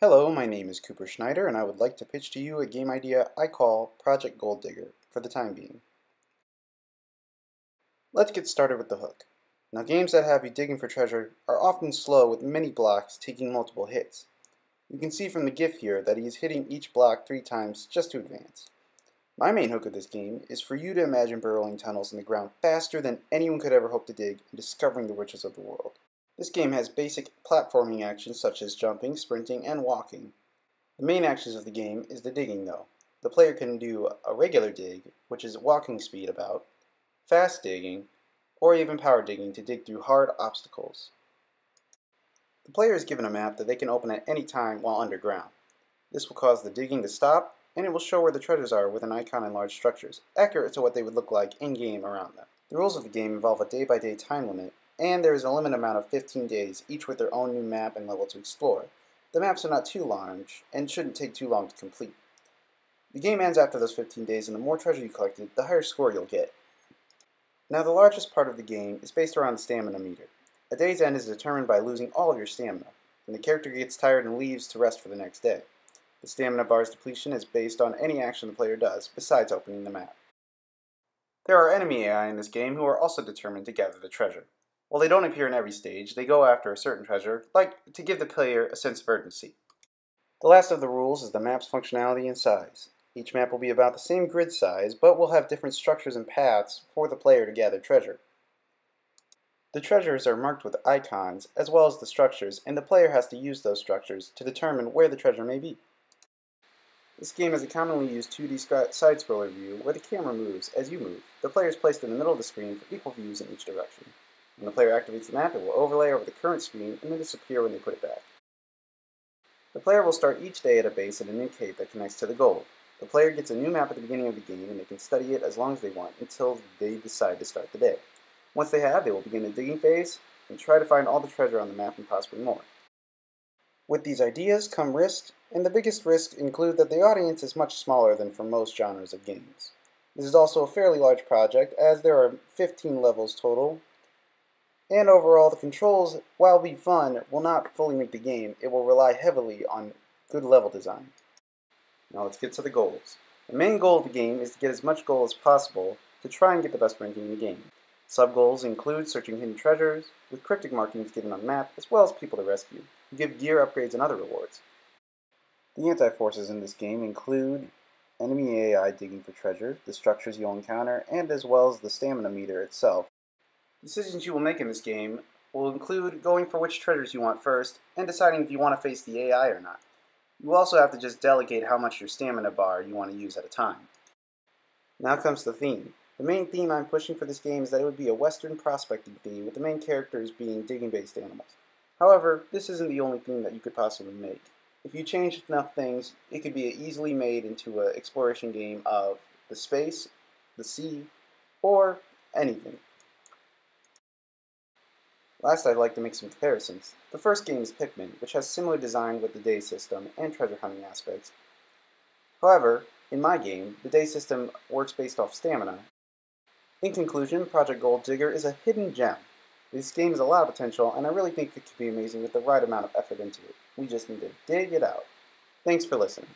Hello, my name is Cooper Schneider, and I would like to pitch to you a game idea I call Project Golddigger for the time being. Let's get started with the hook. Now, games that have you digging for treasure are often slow, with many blocks taking multiple hits. You can see from the GIF here that he is hitting each block 3 times just to advance. My main hook of this game is for you to imagine burrowing tunnels in the ground faster than anyone could ever hope to dig and discovering the riches of the world. This game has basic platforming actions such as jumping, sprinting, and walking. The main actions of the game is the digging though. The player can do a regular dig, which is walking speed about, fast digging, or even power digging to dig through hard obstacles. The player is given a map that they can open at any time while underground. This will cause the digging to stop, and it will show where the treasures are with an icon in large structures, accurate to what they would look like in-game around them. The rules of the game involve a day-by-day time limit, and there is a limited amount of 15 days, each with their own new map and level to explore. The maps are not too large, and shouldn't take too long to complete. The game ends after those 15 days, and the more treasure you collected, the higher score you'll get. Now, the largest part of the game is based around the stamina meter. A day's end is determined by losing all of your stamina, and the character gets tired and leaves to rest for the next day. The stamina bar's depletion is based on any action the player does, besides opening the map. There are enemy AI in this game who are also determined to gather the treasure. While they don't appear in every stage, they go after a certain treasure, like to give the player a sense of urgency. The last of the rules is the map's functionality and size. Each map will be about the same grid size, but will have different structures and paths for the player to gather treasure. The treasures are marked with icons, as well as the structures, and the player has to use those structures to determine where the treasure may be. This game has a commonly used 2D side-scroller view where the camera moves as you move. The player is placed in the middle of the screen for equal views in each direction. When the player activates the map, it will overlay over the current screen and then disappear when they put it back. The player will start each day at a base in a new cave that connects to the gold. The player gets a new map at the beginning of the game, and they can study it as long as they want until they decide to start the day. Once they have, they will begin the digging phase and try to find all the treasure on the map and possibly more. With these ideas come risks, and the biggest risks include that the audience is much smaller than for most genres of games. This is also a fairly large project, as there are 15 levels total, and overall the controls, while be fun, will not fully make the game. It will rely heavily on good level design. Now let's get to the goals. The main goal of the game is to get as much gold as possible to try and get the best ranking in the game. Sub-goals include searching hidden treasures, with cryptic markings given on the map, as well as people to rescue, who give gear upgrades and other rewards. The anti-forces in this game include enemy AI digging for treasure, the structures you'll encounter, and as well as the stamina meter itself. Decisions you will make in this game will include going for which treasures you want first, and deciding if you want to face the AI or not. You will also have to just delegate how much your stamina bar you want to use at a time. Now comes the theme. The main theme I'm pushing for this game is that it would be a Western prospecting theme, with the main characters being digging-based animals. However, this isn't the only theme that you could possibly make. If you changed enough things, it could be easily made into an exploration game of the space, the sea, or anything. Last, I'd like to make some comparisons. The first game is Pikmin, which has similar design with the day system and treasure hunting aspects. However, in my game, the day system works based off stamina. In conclusion, Project Golddigger is a hidden gem. This game has a lot of potential, and I really think it could be amazing with the right amount of effort into it. We just need to dig it out. Thanks for listening.